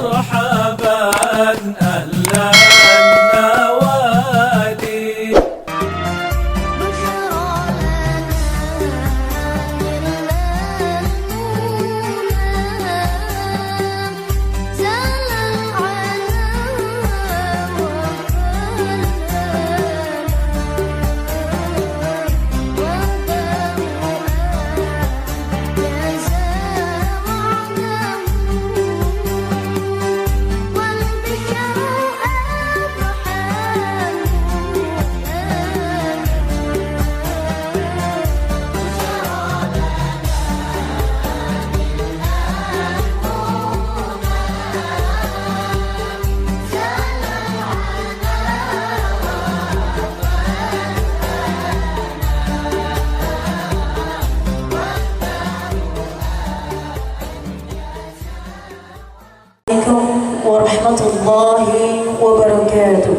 مرحبا أهلا النوادي. ورحمة الله وبركاته.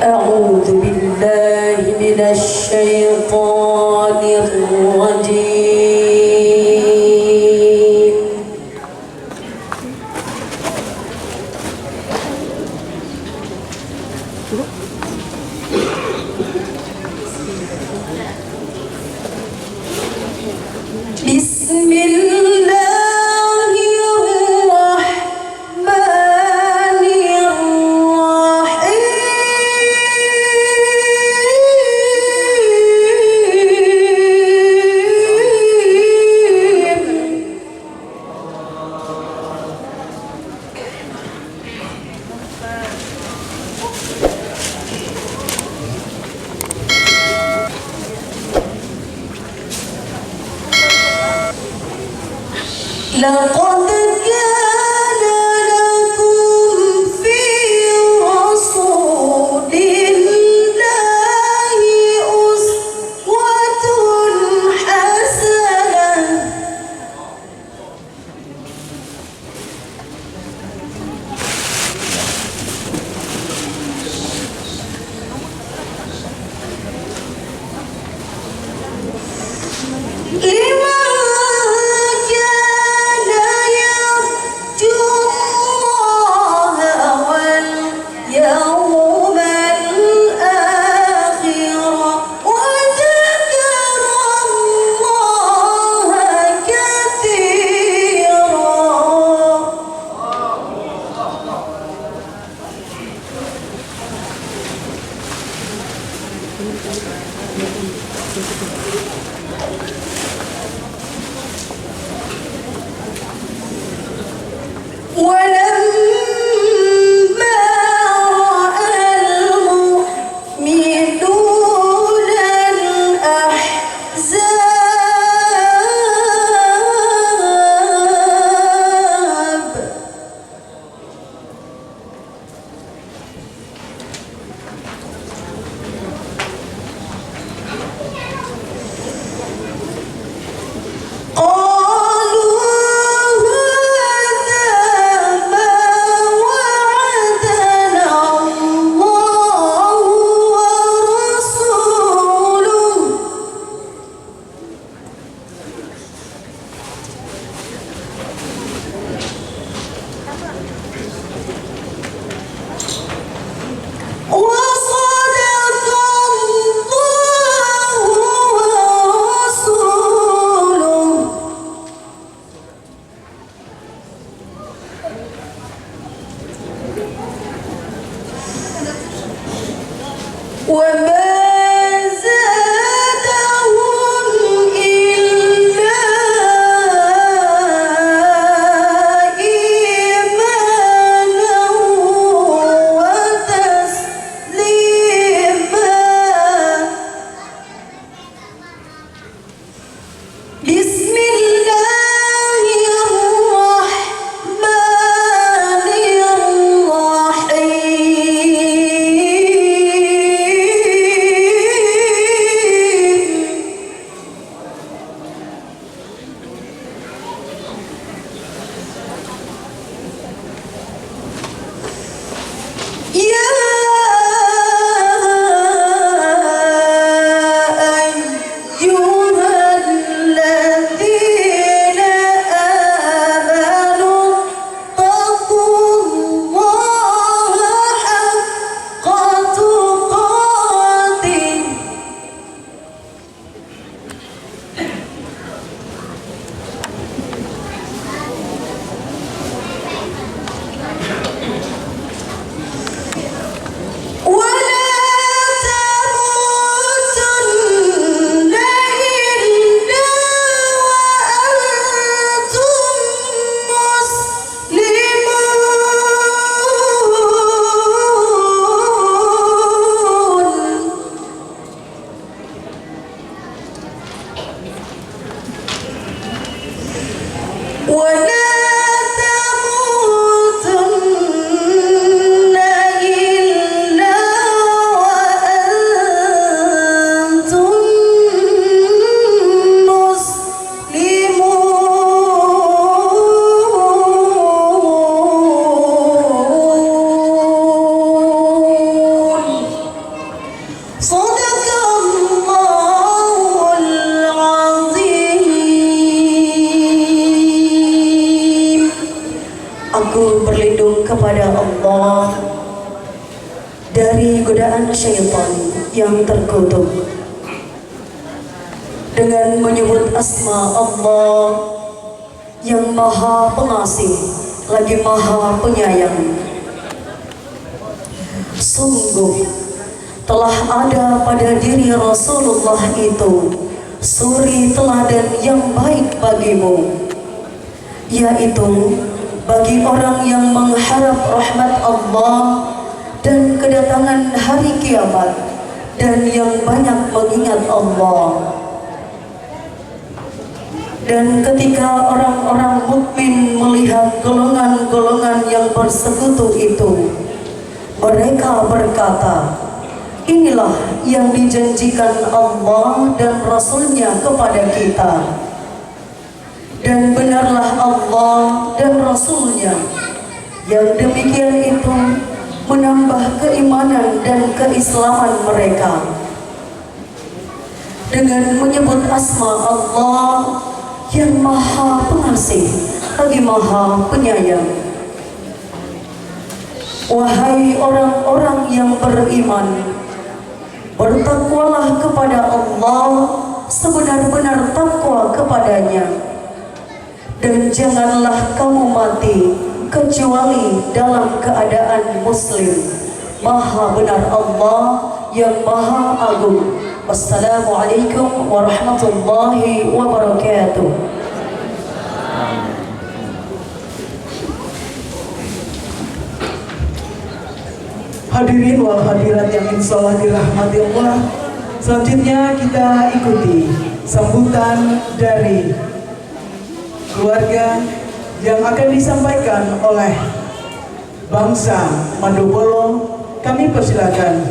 أعوذ بالله من الشيطان الرجيم. بسم الله الرحمن الرحيم. لقد كان لكم في رسول الله أسوة حسنة لمن كان يرجو الله واليوم الآخر وذكر الله كثيرا. ولما رأى المؤمنون الأحزاب وصدق الله ورسوله. وما زادهم إلا إيمانا وتسليما. بسم الله الرحمن الرحيم. dari godaan syaitan yang terkutuk dengan menyebut asma Allah yang maha pengasih lagi maha penyayang. Sungguh telah ada pada diri Rasulullah itu suri teladan yang baik bagimu, yaitu bagi orang yang mengharap rahmat Allah dan kedatangan hari kiamat dan yang banyak mengingat Allah. Dan ketika orang-orang mukmin melihat golongan-golongan yang bersekutu itu, mereka berkata, inilah yang dijanjikan Allah dan Rasul-Nya kepada kita. Dan benarlah Allah dan Rasul-Nya yang demikian itu menambah keimanan dan keislaman mereka dengan menyebut asma Allah yang maha pengasih lagi maha penyayang. Wahai orang-orang yang beriman, bertakwalah kepada Allah sebenar-benar takwa kepadanya, dan janganlah kamu mati kecuali dalam keadaan muslim. Maha benar Allah yang maha agung. Wassalamualaikum warahmatullahi wabarakatuh. Hadirin wal hadirat yang insya Allah dirahmati Allah, selanjutnya kita ikuti sambutan dari keluarga yang akan disampaikan oleh bangsa Mandobolo. Kami persilakan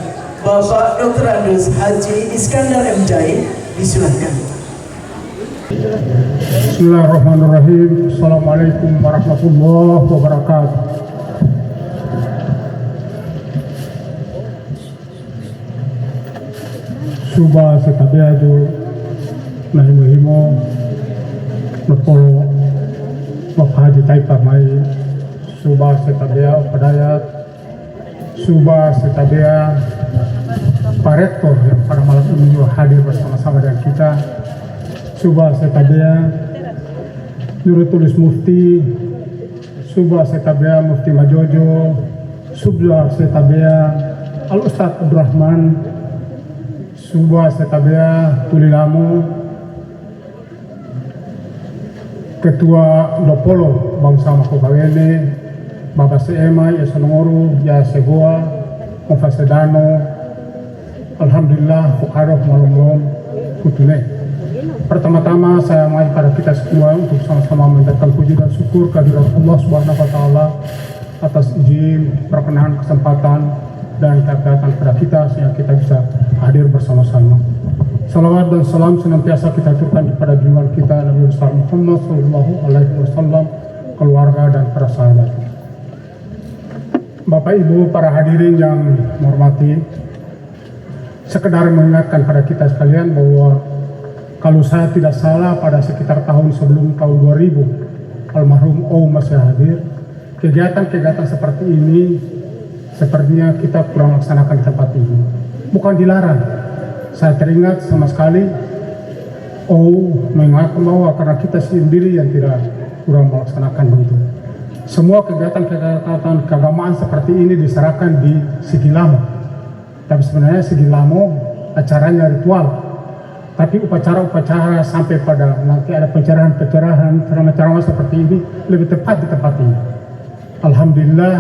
Bapak Dr. Andus Haji Iskandar MJ, disilakan. Bismillahirrahmanirrahim. Assalamualaikum warahmatullahi wabarakatuh. Suba setabiado na himo napolo Bapak Haji Taipa Mai, Suba setabia Padayat, Suba setabia Pak Rektor yang pada malam ini juga hadir bersama-sama dengan kita, Suba setabia Nurul Tulis Mufti, Suba setabia Mufti Majojo, Suba setabia Al Ustadz Abdurrahman, Suba setabia Tulilamu, Ketua Dopolo Bangsa Makobawene, Bapak Seema, Ya Sonongoru, Ya Segoa, Mofasedano, Alhamdulillah, Fukaroh Malum Kutune. Pertama-tama saya mengajak pada kita semua untuk sama-sama mendatangkan puji dan syukur kehadirat Allah Subhanahu wa Ta'ala atas izin, perkenan, kesempatan, dan kehadiran pada kita sehingga kita bisa hadir bersama-sama. Salawat dan salam senantiasa kita aturkan kepada junjungan kita Nabi besar Muhammad Sallallahu Alaihi Wasallam, keluarga dan para sahabat. Bapak Ibu para hadirin yang menghormati, sekedar mengingatkan pada kita sekalian bahwa kalau saya tidak salah pada sekitar tahun sebelum tahun 2000 almarhum Ou masih hadir, kegiatan-kegiatan seperti ini sepertinya kita kurang laksanakan di tempat ini. Bukan dilarang, saya teringat sama sekali Ou mengingatkan bahwa karena kita sendiri yang tidak kurang melaksanakan begitu. Semua kegiatan-kegiatan keagamaan seperti ini diserahkan di Sigilamo. Tapi sebenarnya Sigilamo acaranya ritual. Tapi upacara-upacara sampai pada nanti ada pencerahan-pencerahan, ceramah-ceramah seperti ini lebih tepat di tempat ini. Alhamdulillah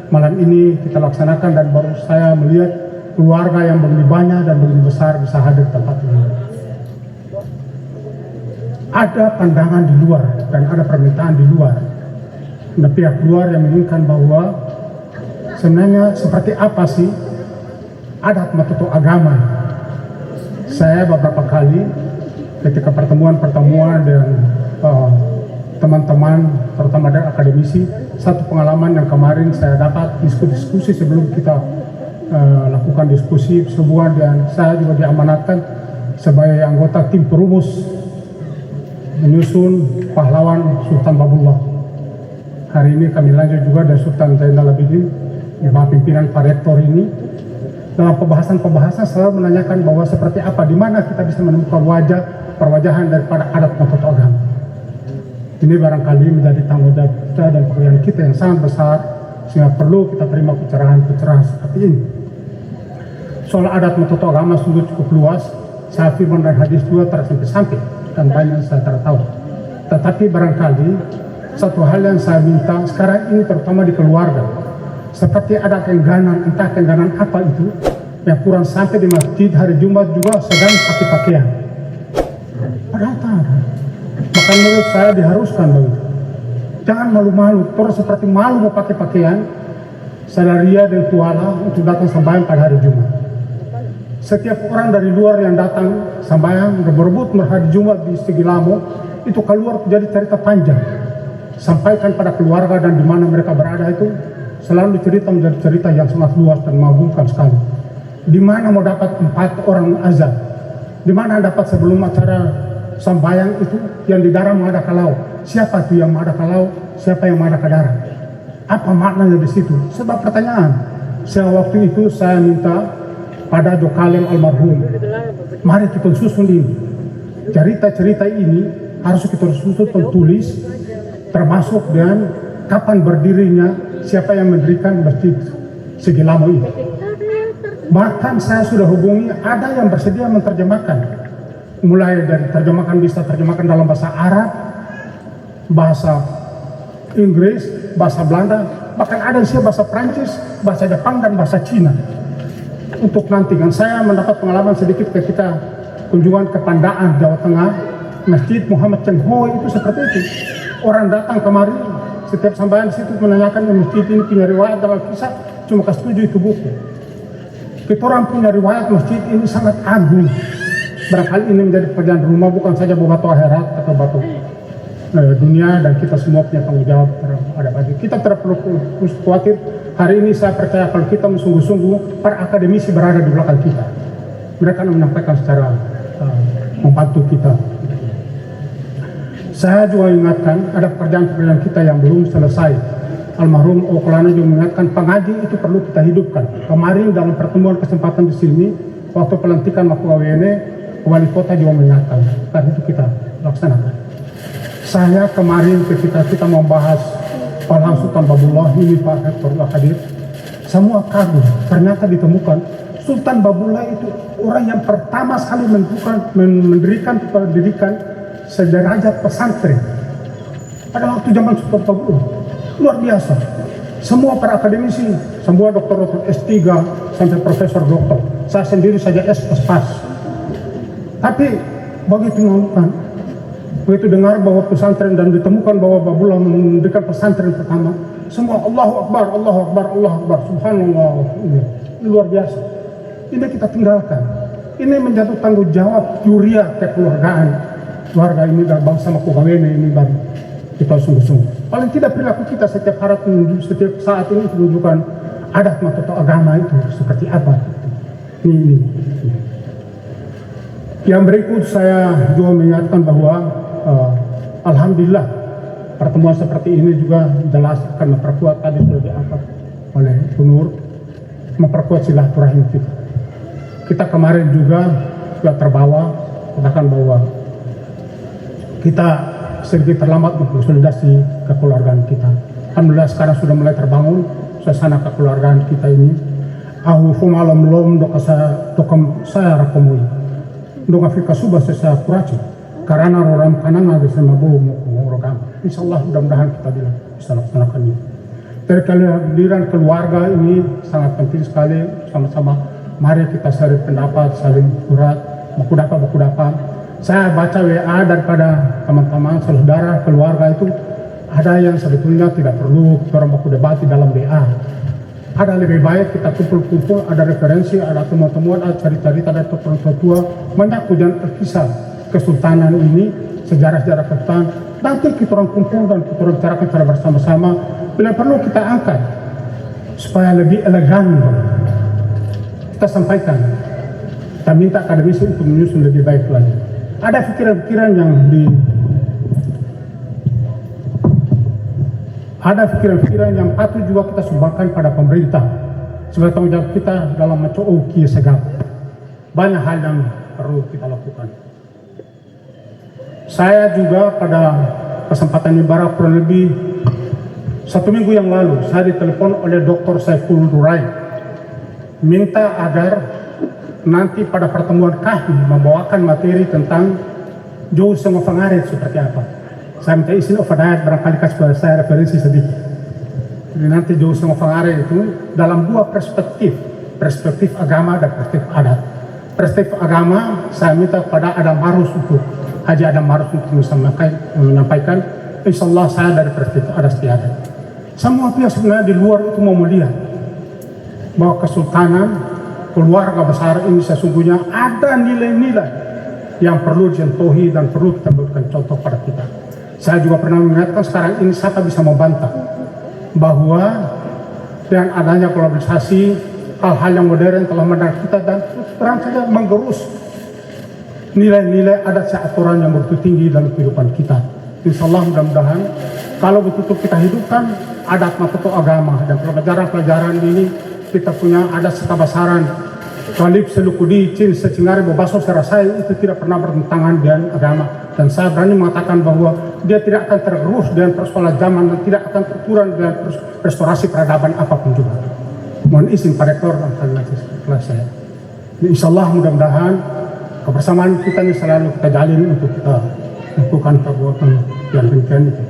malam ini kita laksanakan dan baru saya melihat keluarga yang begitu banyak dan begitu besar bisa hadir di tempat ini. Ada pandangan di luar dan ada permintaan di luar. Ada pihak luar yang menginginkan bahwa sebenarnya seperti apa sih adat atau agama. Saya beberapa kali ketika pertemuan-pertemuan dengan teman-teman terutama dari akademisi, satu pengalaman yang kemarin saya dapat diskusi sebelum kita lakukan diskusi sebuah, dan saya juga diamanatkan sebagai anggota tim perumus menyusun pahlawan Sultan Babullah. Hari ini kami lanjut juga dari Sultan Zainal Abidin di bawah pimpinan Pak Rektor ini, dalam pembahasan selalu menanyakan bahwa seperti apa, di mana kita bisa menemukan perwajahan daripada adat Matoto agama. Ini barangkali menjadi tanggung jawab kita dan pekerjaan kita yang sangat besar, sehingga perlu kita terima pencerahan seperti ini. Soal adat Matoto agama sungguh cukup luas, saya firman dan hadis juga tersampai dan banyak saya tahu. Tetapi barangkali satu hal yang saya minta sekarang ini terutama di keluarga, seperti ada kengganan, entah kengganan apa itu, yang kurang sampai di masjid hari Jumat juga sedang pakai pakaian. Padahal tak ada. Bahkan menurut saya diharuskan begitu. Jangan malu-malu, terus seperti malu mau pakai pakaian, salaria dan tuala untuk datang sembahyang pada hari Jumat. Setiap orang dari luar yang datang sembahyang berebut hari Jumat di Sigilamo, itu keluar jadi cerita panjang. Sampaikan pada keluarga dan di mana mereka berada itu selalu cerita menjadi cerita yang sangat luas dan mengagumkan sekali. Di mana mau dapat 4 orang azan? Di mana dapat sebelum acara sembahyang itu yang di darat menghadap ke laut? Siapa itu yang menghadap ke laut? Siapa yang menghadap ke darat? Apa maknanya di situ? Sebab pertanyaan. Waktu itu saya minta pada Jokalem almarhum, mari kita susun ini. Cerita-cerita ini harus kita susun tertulis, termasuk dan kapan berdirinya, siapa yang mendirikan masjid Sigilamo ini. Bahkan saya sudah hubungi, ada yang bersedia menerjemahkan, mulai dari terjemahkan, bisa terjemahkan dalam bahasa Arab, bahasa Inggris, bahasa Belanda, bahkan ada yang bahasa Prancis, bahasa Jepang dan bahasa Cina. Untuk nanti kan saya mendapat pengalaman sedikit ketika kunjungan ke Pandaan, Jawa Tengah, Masjid Muhammad Cheng Ho itu seperti itu. Orang datang kemari, setiap sambayan di situ menanyakan masjid ini punya riwayat dalam kisah, cuma kasih tujuh itu buku. Kita orang punya riwayat masjid ini sangat agung. Barangkali ini menjadi pekerjaan rumah, bukan saja batu akhirat atau batu dunia, dan kita semua punya tanggung jawab terhadap itu. Kita tidak perlu khawatir. Hari ini saya percaya kalau kita sungguh-sungguh, para akademisi berada di belakang kita. Mereka akan menyampaikan secara membantu kita. Saya juga ingatkan ada pekerjaan-pekerjaan kita yang belum selesai. Almarhum Okolana juga mengingatkan pengaji itu perlu kita hidupkan. Kemarin dalam pertemuan kesempatan di sini, waktu pelantikan Makuawene, wali kota juga mengingatkan. Dan itu kita laksanakan. Saya kemarin ketika kita membahas Palang Sultan Babullah ini, Pak Rektor hadir, semua kagum. Ternyata ditemukan Sultan Babullah itu orang yang pertama sekali mendirikan pendidikan sederajat pesantren pada waktu zaman Sultan Babullah. Luar biasa. Semua para akademisi, semua doktor S3 sampai profesor doktor. Saya sendiri saja S pas. Tapi begitu melakukan, begitu dengar bahwa pesantren dan ditemukan bahwa Babullah mendirikan pesantren pertama, semua Allahu Akbar, Allahu Akbar, Allahu Akbar, Subhanallah. Luar biasa. Ini kita tinggalkan. Ini menjadi tanggung jawab juriya kekeluargaan. Keluarga ini dan bangsa Makuawene ini baru kita sungguh-sungguh. Paling tidak perilaku kita setiap setiap saat ini menunjukkan adat Matoto agama itu seperti apa. Ini. Yang berikut saya juga mengingatkan bahwa alhamdulillah pertemuan seperti ini juga jelas akan memperkuat, tadi sudah diangkat oleh Bu Nur, memperkuat silaturahim kita. Kita kemarin juga terbawa katakan bahwa kita sedikit terlambat berkonsolidasi kekeluargaan kita. Alhamdulillah sekarang sudah mulai terbangun suasana kekeluargaan kita ini. Aku malam lom doka saya rakomui, doka fika subah saya kuraci. Karena orang kanan ada sama bau mengurangkan. Insyaallah mudah-mudahan kita bisa laksanakan ini. Dari kehadiran keluarga ini sangat penting sekali. Sama-sama mari kita saling pendapat, saling curhat, baku dapat. Saya baca WA daripada teman-teman, saudara, keluarga itu ada yang sebetulnya tidak perlu orang baku debat di dalam WA. Ada lebih baik kita kumpul-kumpul, ada referensi, ada temuan-temuan, ada cerita-cerita dari tua-tua, banyak hujan kisah kesultanan ini, sejarah-sejarah kesultanan. Nanti kita orang kumpul dan kita orang bicarakan secara bersama-sama. Bila perlu kita angkat supaya lebih elegan, kita sampaikan. Kita minta akademisi untuk menyusun lebih baik lagi. Ada pikiran-pikiran yang ada pikiran-pikiran yang patut juga kita sumbangkan pada pemerintah sebagai tanggung jawab kita dalam mencoba segala. Banyak hal yang perlu kita lakukan. Saya juga pada kesempatan ibarat kurang lebih 1 minggu yang lalu saya ditelepon oleh Dr. Saiful Durai minta agar nanti pada pertemuan kami membawakan materi tentang jauh semua pengarit seperti apa. Saya minta izin overnight barangkali supaya saya referensi sedikit. Jadi nanti jauh semua pengarit itu dalam 2 perspektif agama dan perspektif adat. Perspektif agama saya minta kepada Adam Marus untuk Haji Adam Marus untuk menyampaikan. Insya Allah saya dari perspektif adat istiadat. Semua pihak sebenarnya di luar itu mau melihat bahwa kesultanan keluarga besar ini sesungguhnya ada nilai-nilai yang perlu disentuhi dan perlu kita berikan contoh pada kita. Saya juga pernah mengingatkan sekarang ini siapa bisa membantah bahwa dengan adanya globalisasi hal-hal yang modern telah menarik kita dan terang saja menggerus nilai-nilai adat aturan yang begitu tinggi dalam kehidupan kita. Insya Allah mudah-mudahan kalau betul-betul kita hidupkan adat matoto agama dan pelajaran-pelajaran ini kita punya adat sekabasaran Kalib selukudi cin secingari bebaso serasai itu tidak pernah bertentangan dengan agama dan saya berani mengatakan bahwa dia tidak akan tergerus dengan persoalan zaman dan tidak akan terkurang dengan restorasi peradaban apapun juga. Mohon izin Pak Rektor dan kelas saya. Insya Allah mudah-mudahan kebersamaan kita ini selalu kita jalin untuk kita lakukan perbuatan yang demikian itu.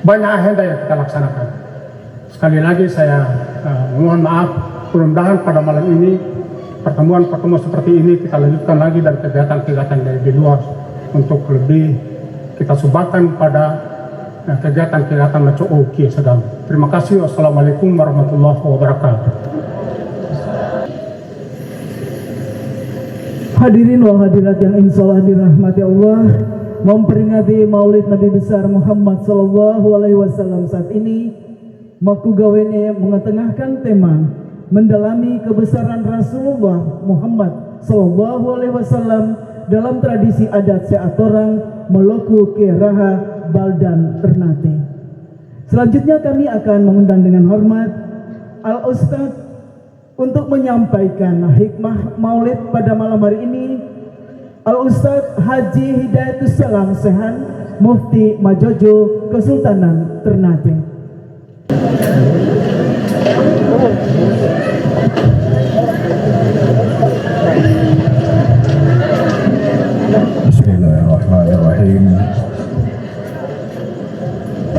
Banyak agenda yang kita laksanakan. Sekali lagi saya mohon maaf, mudah-mudahan pada malam ini pertemuan-pertemuan seperti ini kita lanjutkan lagi dan kegiatan-kegiatan dari di luar untuk lebih kita sumbangkan pada kegiatan-kegiatan macam Kia Sedang. Terima kasih. Wassalamualaikum warahmatullahi wabarakatuh. Hadirin wal hadirat yang insyaallah dirahmati Allah, memperingati Maulid Nabi besar Muhammad sallallahu alaihi wasallam saat ini, Maku Gawene mengetengahkan tema mendalami kebesaran Rasulullah Muhammad sallallahu alaihi wasallam dalam tradisi adat seatorang Moluku Keraha Baldan Ternate. Selanjutnya kami akan mengundang dengan hormat Al-Ustadz untuk menyampaikan hikmah Maulid pada malam hari ini. Al-Ustadz Haji Hidayatus Salam Sehan, Mufti Majojo Kesultanan Ternate. Bismillahirrahmanirrahim.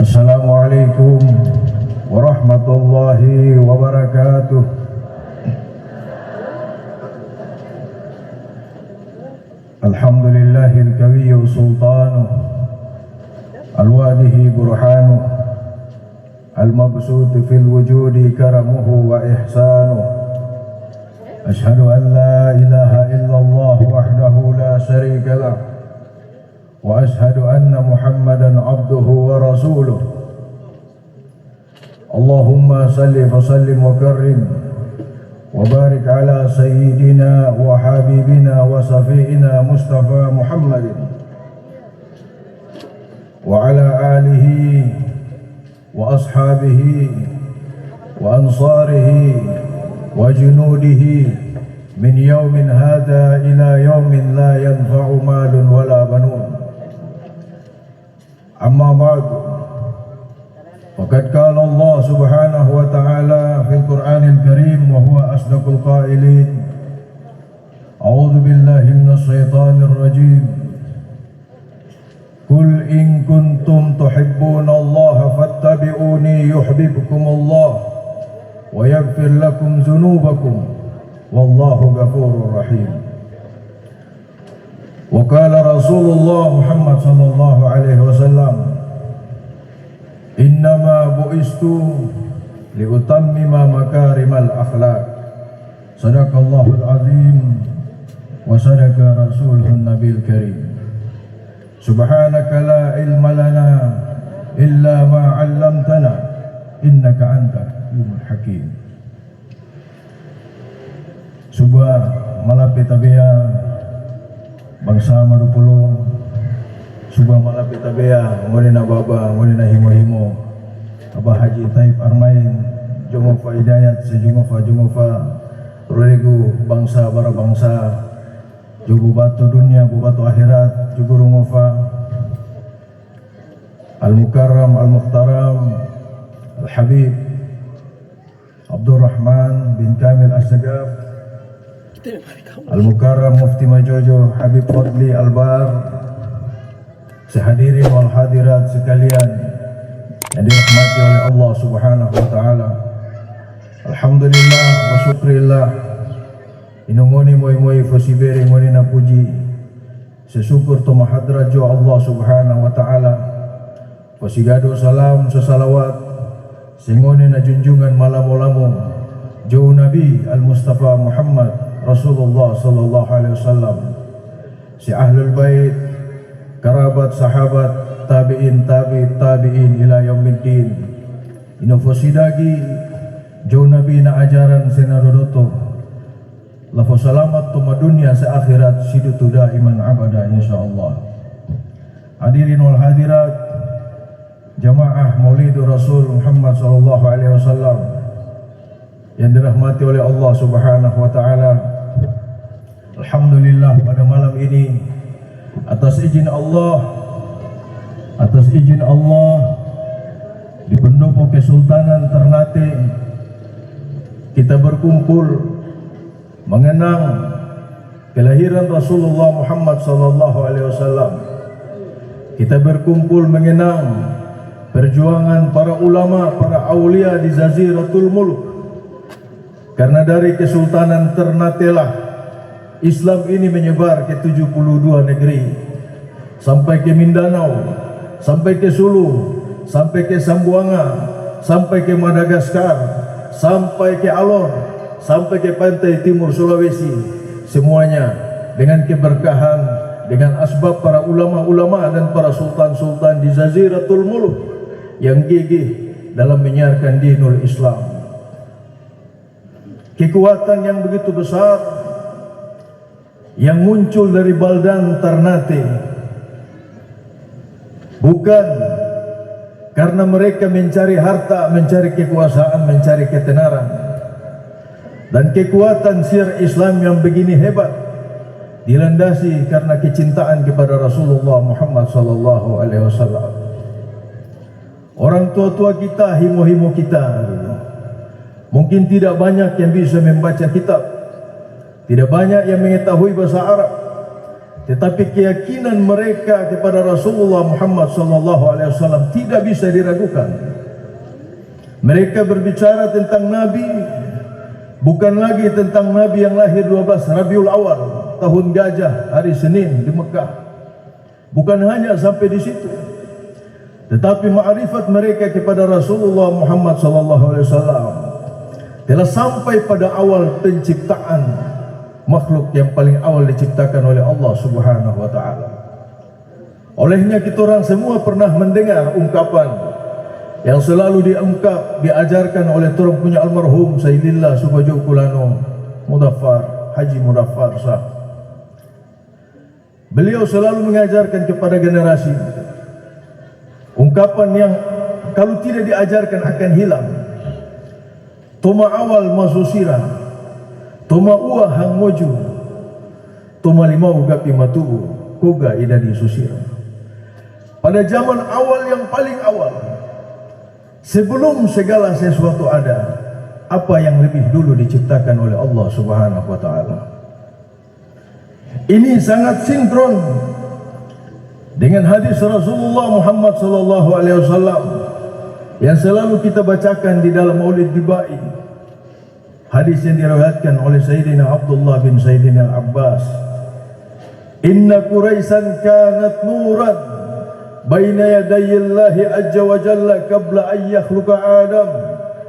Assalamualaikum warahmatullahi wabarakatuh. Alhamdulillahil kawiyyu sultanuh, al-wadihi burhanuh, al-mabsut fil wujudi karamuhu wa ihsanuh. Ashhadu an la ilaha illallah wahdahu la syarika lah, wa ashhadu anna Muhammadan abduhu wa rasuluh. Allahumma salli wa sallim wa karrim wa barik ala sayyidina wa habibina wa safiina Mustafa Muhammadin wa ala alihi wa ashabihi wa ansarihi wa junudihi min yawmin hadha ila yawmin la yanfa'u malun wala banun. Amma ba'du, faqad qala Allah subhanahu wa ta'ala fil Qur'anil Karim wa huwa asdaqul qailin. A'udzu billahi minasy syaithanir rajim. Qul in kuntum tuhibbunallaha fattabi'uni yuhibbukumullah wa yaghfir lakum dzunubakum wallahu ghafurur rahim. Wa qala Rasulullah Muhammad sallallahu alaihi wasallam, innama bu'istu liutammima makarimal akhlaq. Sadaqallahul azim wa sadaqa rasulun nabil karim. Subhanaka la ilma lana illa ma 'allamtana innaka anta alimul hakim. Subah malapi tabia bangsa Marupulo, subah malapi tabia ngoni na baba ngoni na himo-himo Abah Haji Taib Armain, Jongofa Hidayat, Jongofa Rorego bangsa bara bangsa, Jubu Batu Dunia, Bubatu Akhirat, Jubu Rungofa Al-Mukarram, Al-Mukhtaram, Al-Habib Abdul Rahman bin Kamil As-Sagaf, Al-Mukarram Mufti Majojo Habib Fadli Al-Bar, sehadirin wal hadirat sekalian yang dirahmati oleh Allah Subhanahu wa taala. Alhamdulillah wa syukrillah. Inungoni moy fasibere ngoni na puji. Sesyukur tu mahadrat jo Allah Subhanahu wa taala. Pasigado salam sesalawat singoni na junjungan malam-malamu jo Nabi Al-Mustafa Muhammad Rasulullah sallallahu alaihi wasallam. Si ahlul bait, kerabat, sahabat, tabi'in ila yaumiddin. Inofosidagi jauh Nabi na ajaran senarodoto. Lafo salamat tuma dunia seakhirat sidutu daiman abada insyaallah. Hadirin wal hadirat, jamaah Maulidur Rasul Muhammad sallallahu alaihi wasallam yang dirahmati oleh Allah Subhanahu wa taala. Alhamdulillah pada malam ini atas izin Allah di pendopo Kesultanan Ternate kita berkumpul mengenang kelahiran Rasulullah Muhammad sallallahu alaihi wasallam. Kita berkumpul mengenang perjuangan para ulama, para aulia di Jaziratul Mulk. Karena dari Kesultanan Ternate lah Islam ini menyebar ke 72 negeri, sampai ke Mindanao, sampai ke Sulu, sampai ke Sambuanga, sampai ke Madagaskar, sampai ke Alor, sampai ke pantai timur Sulawesi. Semuanya dengan keberkahan, dengan asbab para ulama-ulama dan para sultan-sultan di Jaziratul Mulk yang gigih dalam menyiarkan dinul Islam. Kekuatan yang begitu besar yang muncul dari Baldan Ternate bukan karena mereka mencari harta, mencari kekuasaan, mencari ketenaran, dan kekuatan siar Islam yang begini hebat dilandasi karena kecintaan kepada Rasulullah Muhammad sallallahu alaihi wasallam. Orang tua-tua kita, himo-himo kita mungkin tidak banyak yang bisa membaca kitab, tidak banyak yang mengetahui bahasa Arab, tetapi keyakinan mereka kepada Rasulullah Muhammad SAW tidak bisa diragukan. Mereka berbicara tentang Nabi, bukan lagi tentang Nabi yang lahir 12 Rabiul Awal, tahun gajah, hari Senin di Mekah. Bukan hanya sampai di situ, tetapi ma'rifat mereka kepada Rasulullah Muhammad SAW telah sampai pada awal penciptaan makhluk yang paling awal diciptakan oleh Allah Subhanahu wa taala. Olehnya kita orang semua pernah mendengar ungkapan yang selalu diungkap, diajarkan oleh turun punya almarhum Sayyidillah Subajo Kulano Mudaffar, Haji Mudaffar Sah. Beliau selalu mengajarkan kepada generasi ungkapan yang kalau tidak diajarkan akan hilang. Toma awal masusira, toma uah hang moju, toma limau gapi matubu, koga idadi susira. Pada zaman awal yang paling awal, sebelum segala sesuatu ada, apa yang lebih dulu diciptakan oleh Allah Subhanahu wa taala. Ini sangat sinkron dengan hadis Rasulullah Muhammad sallallahu alaihi wasallam yang selalu kita bacakan di dalam Maulid Dibai. Hadis yang diriwayatkan oleh Sayyidina Abdullah bin Sayyidina Al-Abbas. Inna Quraisan kanat nuran baina yadayillahi azza wa jalla qabla an yakhluqa Adam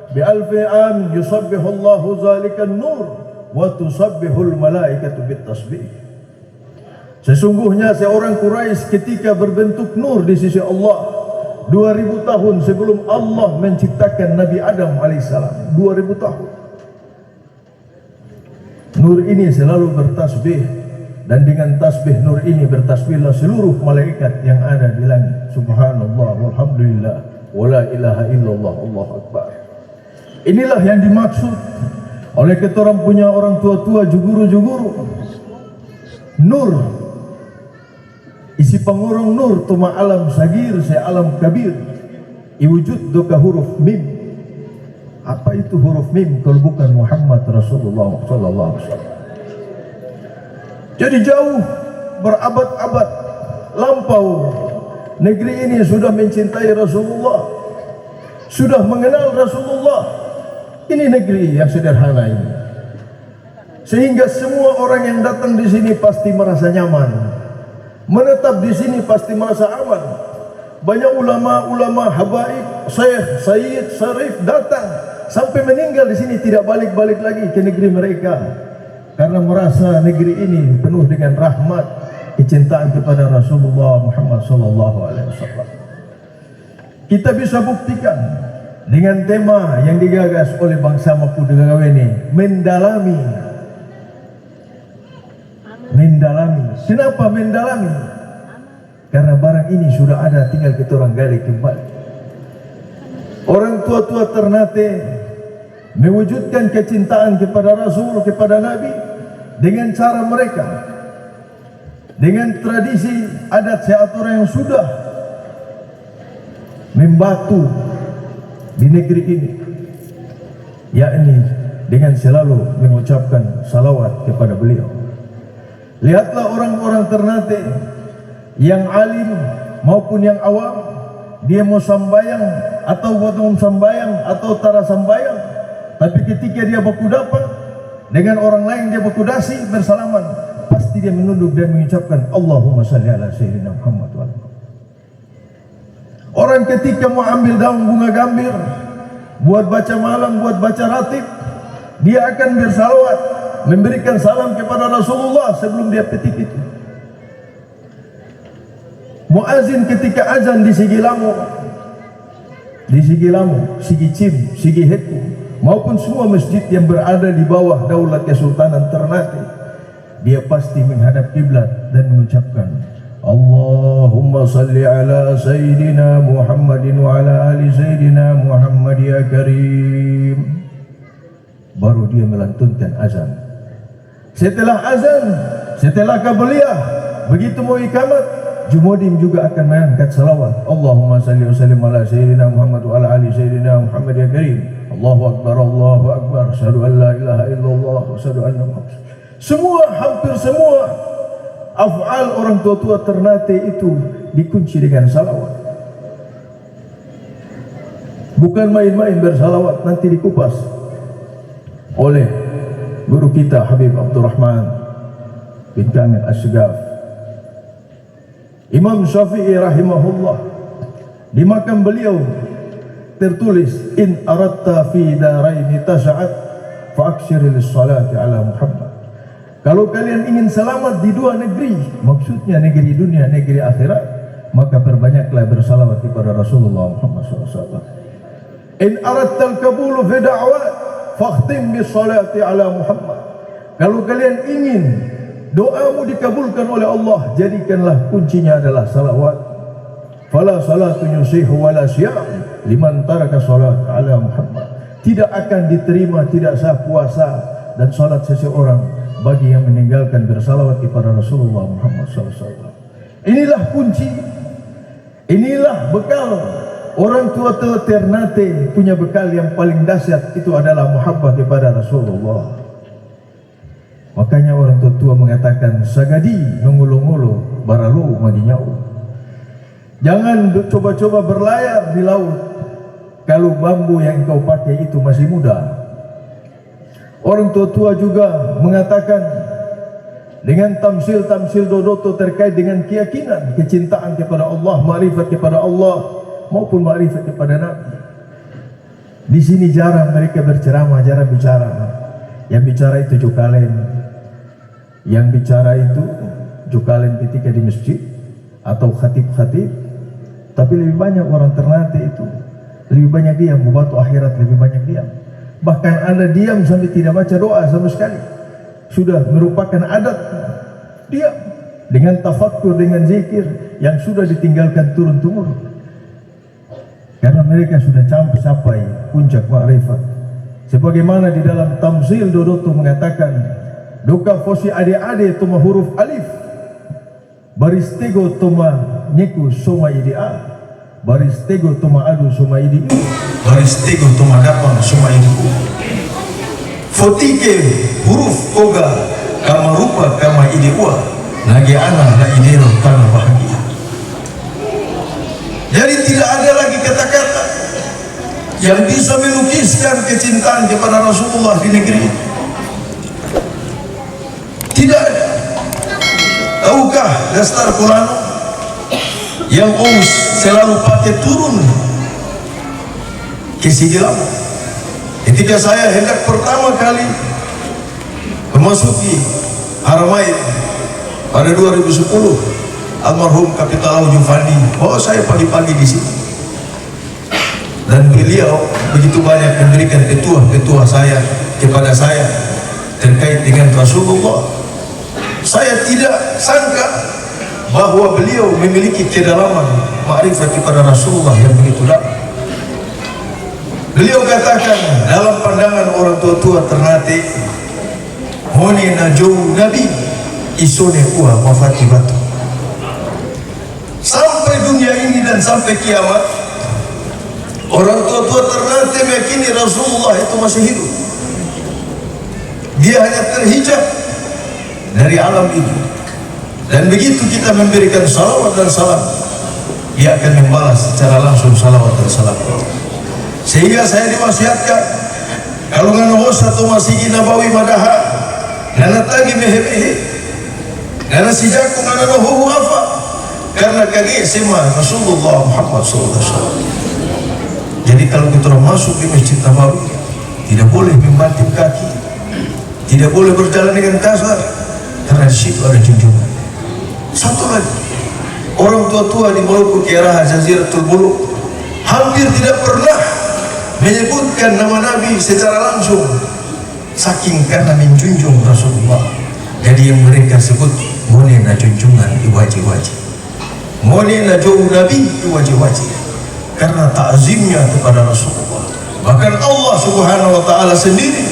bi alfi am yusabbihu Allahu zalika an-nur wa tusabbihu al-malaikatu bit-tasbih. Sesungguhnya seorang Quraisy ketika berbentuk nur di sisi Allah 2000 tahun sebelum Allah menciptakan Nabi Adam alaihissalam. 2000 tahun. Nur ini selalu bertasbih, dan dengan tasbih nur ini bertasbihlah seluruh malaikat yang ada di langit. Subhanallah walhamdulillah Wala ilaha illallah, Allahu Akbar. Inilah yang dimaksud oleh kita orang punya orang tua-tua, juguru-juguru. Nur, isi pangurung nur, tuma alam sagir, saya alam kabir. Iwujud doka huruf mim. Apa itu huruf mim kalau bukan Muhammad Rasulullah sallallahu alaihi wasallam? Jadi jauh berabad-abad lampau negeri ini sudah mencintai Rasulullah, sudah mengenal Rasulullah. Ini negeri yang sederhana ini, sehingga semua orang yang datang di sini pasti merasa nyaman, menetap di sini pasti merasa aman. Banyak ulama-ulama, habaib, syekh, sayyid, syarif datang sampai meninggal di sini, tidak balik-balik lagi ke negeri mereka karena merasa negeri ini penuh dengan rahmat, kecintaan kepada Rasulullah Muhammad sallallahu alaihi wasallam. Kita bisa buktikan dengan tema yang digagas oleh bangsa Mapudegagawe ini, mendalami. Mendalami. Kenapa mendalami? Karena barang ini sudah ada, tinggal kita orang gali kembali. Orang tua-tua Ternate mewujudkan kecintaan kepada Rasul, kepada Nabi dengan cara mereka, dengan tradisi adat seatur yang sudah membatu di negeri ini, yakni dengan selalu mengucapkan salawat kepada beliau. Lihatlah orang-orang Ternate yang alim maupun yang awam, dia mau sambayang atau bukan sambayang atau tara sambayang, tapi ketika dia baku dapat dengan orang lain, dia baku dasi bersalaman, pasti dia menunduk dan mengucapkan Allahumma salli ala sayyidina Muhammad wa ala. Orang ketika mau ambil daun bunga gambir buat baca malam, buat baca ratib, dia akan bersalawat, memberikan salam kepada Rasulullah sebelum dia petik itu. Muazin ketika azan di Sigi Lamu, Sigi Cim, Sigi Heku, maupun semua masjid yang berada di bawah daulat Kesultanan Ternate, dia pasti menghadap kiblat dan mengucapkan Allahumma salli ala Sayyidina Muhammadin wa ala ali Sayyidina Muhammad ya Karim. Baru dia melantunkan azan. Setelah azan, setelah qabliyah, begitu mau ikamat, Jumudim juga akan mengangkat salawat. Allahumma salli wa sallim ala Sayyidina Muhammad wa ala ali Sayyidina Muhammad ya Karim. Allahu Akbar, Allahu Akbar, asyhadu an la ilaha illallah wa asyhadu anna Muhammad. Semua, hampir semua af'al orang tua-tua Ternate itu dikunci dengan salawat. Bukan main-main bersalawat, nanti dikupas oleh guru kita Habib Abdurrahman bin Kamil Asy-Syaghaf. Imam Syafi'i rahimahullah, di makam beliau tertulis in aradta fi daraini tas'ad fa aktsir lis-salati ala Muhammad. Kalau kalian ingin selamat di dua negeri, maksudnya negeri dunia, negeri akhirat, maka perbanyaklah bersalawat kepada Rasulullah Muhammad SAW. In aradtal qabulu fi da'wat fakhtim bis salati ala Muhammad. Kalau kalian ingin doamu dikabulkan oleh Allah, jadikanlah kuncinya adalah salawat. Fala salatu yusihu wala siyam liman taraka salat ala Muhammad. Tidak akan diterima, tidak sah puasa dan salat seseorang bagi yang meninggalkan bersalawat kepada Rasulullah Muhammad SAW. Inilah kunci, inilah bekal. Orang tua Ternate punya bekal yang paling dahsyat, itu adalah muhabbah kepada Rasulullah. Makanya orang tua mengatakan sagadi nungulu-ngulu baralu maginyau. Jangan coba-coba berlayar di laut kalau bambu yang kau pakai itu masih muda. Orang tua juga mengatakan dengan tamsil-tamsil dodoto terkait dengan keyakinan, kecintaan kepada Allah, ma'rifat kepada Allah maupun ma'rifat kepada Nabi. Di sini jarang mereka berceramah, jarang bicara. Yang bicara itu jokalen. Yang bicara itu jokalen ketika di masjid atau khatib-khatib. Tapi lebih banyak orang Ternate itu, lebih banyak diam, bubatu akhirat lebih banyak diam. Bahkan Anda diam sampai tidak baca doa sama sekali, sudah merupakan adat. Diam dengan tafakkur, dengan zikir yang sudah ditinggalkan turun-temurun. karena mereka sudah sampai puncak makrifat. Sebagaimana di dalam Tamzil Dodoto mengatakan, doka fosi ade-ade tuma huruf alif, baristego tuma nyeku soma idea, baristego tuma adu soma idi, baristego tuma dapang soma idi. Fotike huruf koga kama rupa kama idea, lagi anak la idero tanah bahagia. Jadi tidak ada lagi kata-kata yang bisa melukiskan kecintaan kepada Rasulullah di negeri ini. Tidak ada. Tahukah dasar Quran yang Aus selalu pakai turun ke Sigilam? Ketika saya hendak pertama kali memasuki Haramain pada 2010, almarhum Kapitalau Jufandi bawa saya pagi-pagi di sini, dan beliau begitu banyak memberikan petua-petua saya kepada saya terkait dengan Rasulullah. Saya tidak sangka bahwa beliau memiliki kedalaman makrifat kepada Rasulullah yang begitu dalam. Beliau katakan dalam pandangan orang tua-tua Ternate, "Honi najou Nabi isone kuah mafati batu." Sampai dunia ini dan sampai kiamat, orang tua-tua Ternate meyakini Rasulullah itu masih hidup. Dia hanya terhijab dari alam ini, dan begitu kita memberikan salawat dan salam, dia akan membalas secara langsung salawat dan salam. Sehingga saya diwasiatkan, kalau nganohosa tu masih nabawi madaha nana tagi mehe-mehe nana sijaku nganohohu apa, karena kage sema Rasulullah Muhammad SAW. Jadi kalau kita masuk di Masjid Nabawi, tidak boleh membanting kaki, tidak boleh berjalan dengan kasar, karena di situ ada junjungan. Satu lagi, orang tua-tua di Maluku Kiaraha Jaziratul Muluk hampir tidak pernah menyebutkan nama Nabi secara langsung, saking karena menjunjung Rasulullah. Jadi yang mereka sebut monena junjungan iwaji-waji, monena jauh Nabi iwaji-waji, karena ta'zimnya kepada Rasulullah. Bahkan Allah Subhanahu wa ta'ala sendiri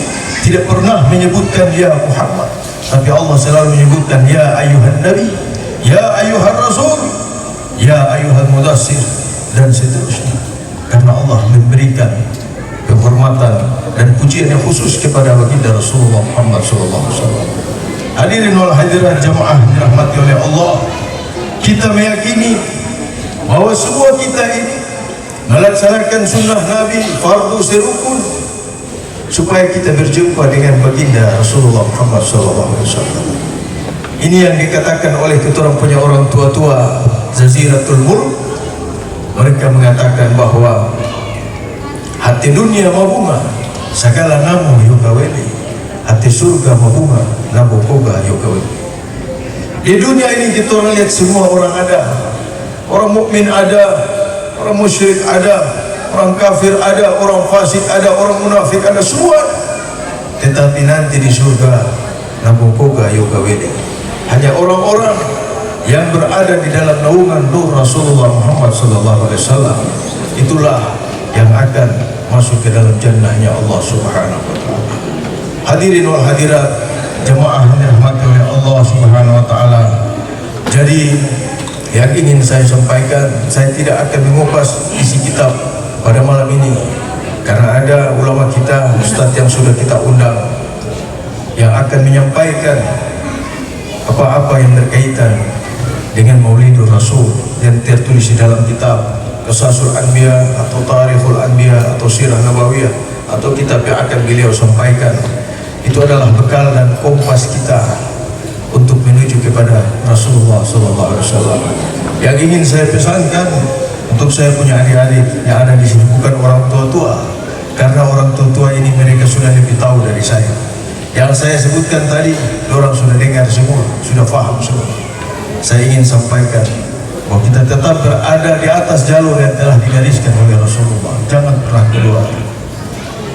tidak pernah menyebutkan ya Muhammad, tapi Allah selalu menyebutkan ya ayuhan Nabi, ya ayuhan Rasul, ya ayuhan Mudassir, dan seterusnya. Karena Allah memberikan kehormatan dan pujian yang khusus kepada baginda Rasulullah Muhammad SAW. Hadirin wal hadirat jamaah dirahmati oleh Allah, kita meyakini bahwa semua kita ini melaksanakan sunnah Nabi fardu serukun supaya kita berjumpa dengan baginda Rasulullah Muhammad SAW. Ini yang dikatakan oleh keturang punya orang tua-tua Jaziratul Mulk. Mereka mengatakan bahwa hati dunia mabunga segala namu yukaweli, hati surga mabunga namu koga yukaweli. Di dunia ini kita orang lihat semua orang ada, orang mukmin ada, orang musyrik ada, orang kafir ada, orang fasik ada, orang munafik ada, semua. Tetapi nanti di surga namu koga yukaweli, hanya orang-orang yang berada di dalam naungan nur Rasulullah Muhammad SAW, itulah yang akan masuk ke dalam jannahnya Allah Subhanahu wa ta'ala. Hadirin wal hadirat jemaah yang dirahmati oleh Allah Subhanahu wa ta'ala. Jadi yang ingin saya sampaikan, saya tidak akan mengupas isi kitab pada malam ini, karena ada ulama kita, ustaz yang sudah kita undang, yang akan menyampaikan apa-apa yang berkaitan dengan Maulidur Rasul yang tertulis di dalam kitab Qasasul Anbiya atau Tarikhul Anbiya atau Sirah Nabawiyah atau kitab yang akan beliau sampaikan. Itu adalah bekal dan kompas kita untuk menuju kepada Rasulullah SAW. Yang ingin saya pesankan untuk saya punya adik-adik yang ada di sini, bukan orang tua-tua, karena orang tua-tua ini mereka sudah lebih tahu dari saya. Yang saya sebutkan tadi, orang sudah dengar semua, sudah faham semua. Saya ingin sampaikan bahwa kita tetap berada di atas jalur yang telah digariskan oleh Rasulullah. Jangan pernah keluar.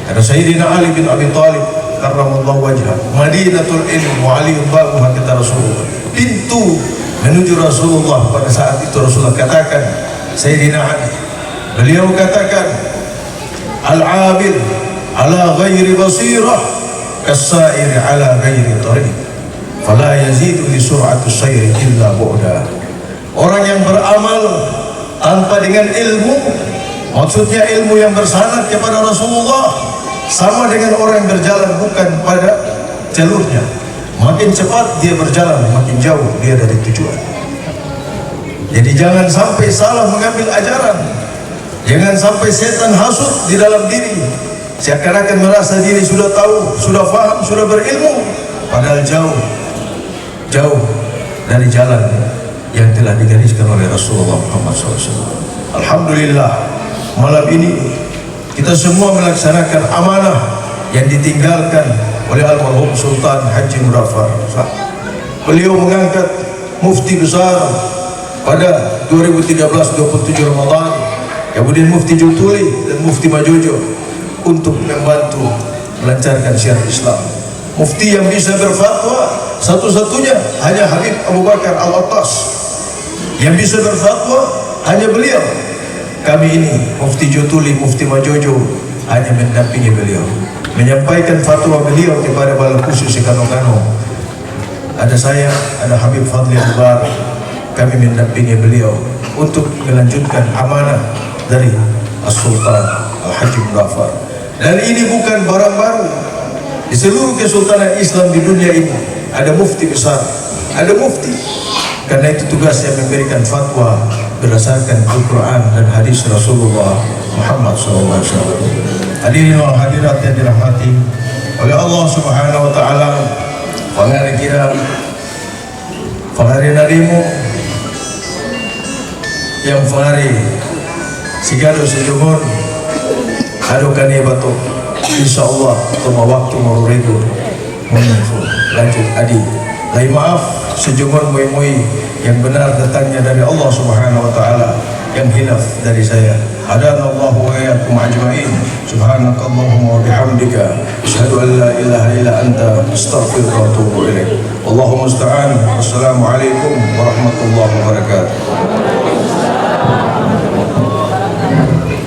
Karena Sayyidina Ali bin Abi Thalib karramallahu wajhah, Madinatul ilm wa aliyun babuha, kata Rasulullah. Pintu menuju Rasulullah pada saat itu Rasulullah katakan, Sayyidina Ali, Beliau katakan, al-'amil ala ghairi basirah kas-sa'ir ala ghairi tariq, fala yazidu li sur'ati sayri illa bu'da. Orang yang beramal tanpa dengan ilmu, maksudnya ilmu yang bersanad kepada Rasulullah, sama dengan orang yang berjalan bukan pada jalurnya. Makin cepat dia berjalan, makin jauh dia dari tujuan. Jadi jangan sampai salah mengambil ajaran. Jangan sampai setan hasut di dalam diri, seakan-akan merasa diri sudah tahu, sudah faham, sudah berilmu, padahal jauh dari jalan yang telah digariskan oleh Rasulullah Muhammad SAW. Alhamdulillah, malam ini kita semua melaksanakan amanah yang ditinggalkan oleh almarhum Sultan Haji Muzaffar. Beliau mengangkat mufti besar pada 2013 27 Ramadan, kemudian Mufti Jutuli dan Mufti Majojo untuk membantu melancarkan syiar Islam. Mufti yang bisa berfatwa satu-satunya hanya Habib Abu Bakar Al-Attas. Yang bisa berfatwa hanya beliau. Kami ini Mufti Jutuli, Mufti Majojo hanya mendampingi beliau, menyampaikan fatwa beliau kepada Balai Khusus Kano-Kano. Ada saya, ada Habib Fadli Akbar. Kami mendampingi beliau untuk melanjutkan amanah dari As-Sultan Al-Haji Muzaffar. Dan ini bukan barang baru. Di seluruh kesultanan Islam di dunia ini ada mufti besar, ada mufti. Karena itu tugasnya memberikan fatwa berdasarkan Al-Quran dan hadis Rasulullah Muhammad SAW. Hadirin wal hadirat yang dirahmati oleh Allah Subhanahu Wa Taala, pangari kira, pangari narimu, yang pangari sigado sejumur, adukan batu. Insya Allah tuma waktu meruridu lanjut adi. Lai maaf sejumur mui-mui yang benar datangnya dari Allah Subhanahu Wa Taala, yang hilaf dari saya. Hadanallahu wa iyyakum ajma'in. Subhanakallahumma wa bihamdika asyhadu an la ilaha illa anta astaghfiruka wa atubu ilaik. Wallahu musta'an. Wassalamualaikum warahmatullahi wabarakatuh.